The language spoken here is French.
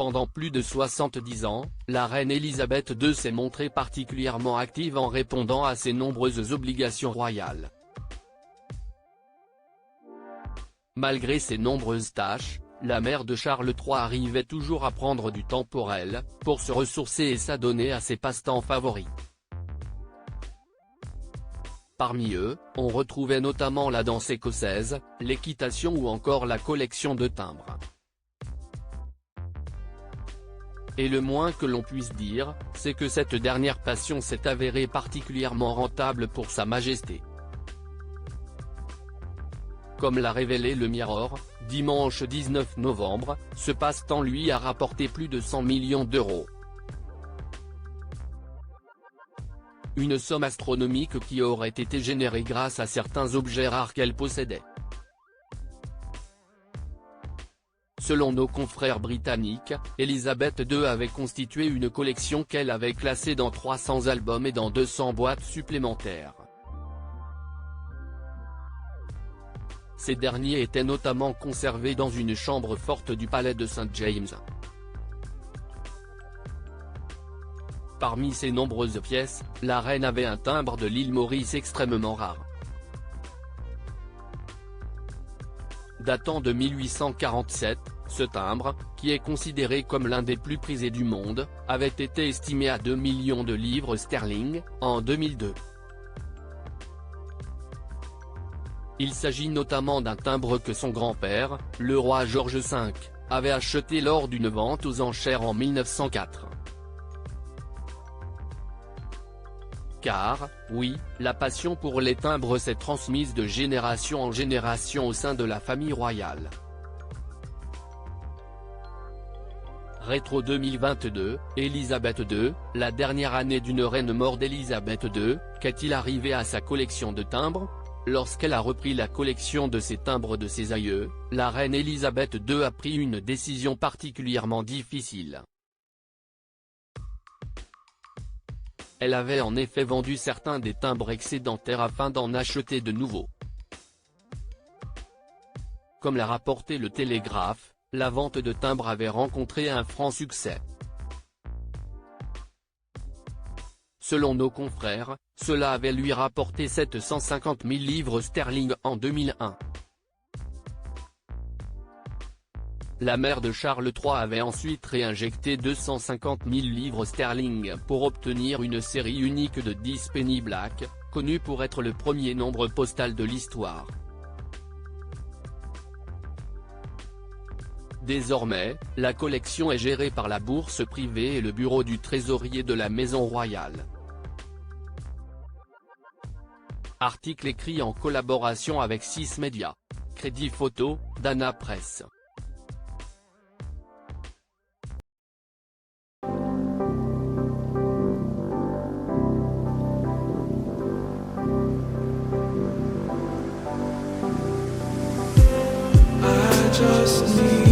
Pendant plus de 70 ans, la reine Elisabeth II s'est montrée particulièrement active en répondant à ses nombreuses obligations royales. Malgré ses nombreuses tâches, la mère de Charles III arrivait toujours à prendre du temps pour elle, pour se ressourcer et s'adonner à ses passe-temps favoris. Parmi eux, on retrouvait notamment la danse écossaise, l'équitation ou encore la collection de timbres. Et le moins que l'on puisse dire, c'est que cette dernière passion s'est avérée particulièrement rentable pour Sa Majesté. Comme l'a révélé le Mirror, dimanche 19 novembre, ce passe-temps lui a rapporté plus de 100 millions d'euros. Une somme astronomique qui aurait été générée grâce à certains objets rares qu'elle possédait. Selon nos confrères britanniques, Elisabeth II avait constitué une collection qu'elle avait classée dans 300 albums et dans 200 boîtes supplémentaires. Ces derniers étaient notamment conservés dans une chambre forte du palais de St James. Parmi ces nombreuses pièces, la reine avait un timbre de l'île Maurice extrêmement rare. Datant de 1847, ce timbre, qui est considéré comme l'un des plus prisés du monde, avait été estimé à 2 millions de livres sterling, en 2002. Il s'agit notamment d'un timbre que son grand-père, le roi George V, avait acheté lors d'une vente aux enchères en 1904. Car, oui, la passion pour les timbres s'est transmise de génération en génération au sein de la famille royale. Rétro 2022, Elisabeth II, la dernière année d'une reine morte d'Elisabeth II, qu'est-il arrivé à sa collection de timbres? Lorsqu'elle a repris la collection de ses timbres de ses aïeux, la reine Elisabeth II a pris une décision particulièrement difficile. Elle avait en effet vendu certains des timbres excédentaires afin d'en acheter de nouveaux. Comme l'a rapporté le Télégraphe, la vente de timbres avait rencontré un franc succès. Selon nos confrères, cela avait lui rapporté 750 000 livres sterling en 2001. La mère de Charles III avait ensuite réinjecté 250 000 livres sterling pour obtenir une série unique de 10 Penny Black, connue pour être le premier nombre postal de l'histoire. Désormais, la collection est gérée par la bourse privée et le bureau du trésorier de la Maison Royale. Article écrit en collaboration avec 6 médias. Crédit photo, Dana Press. I just need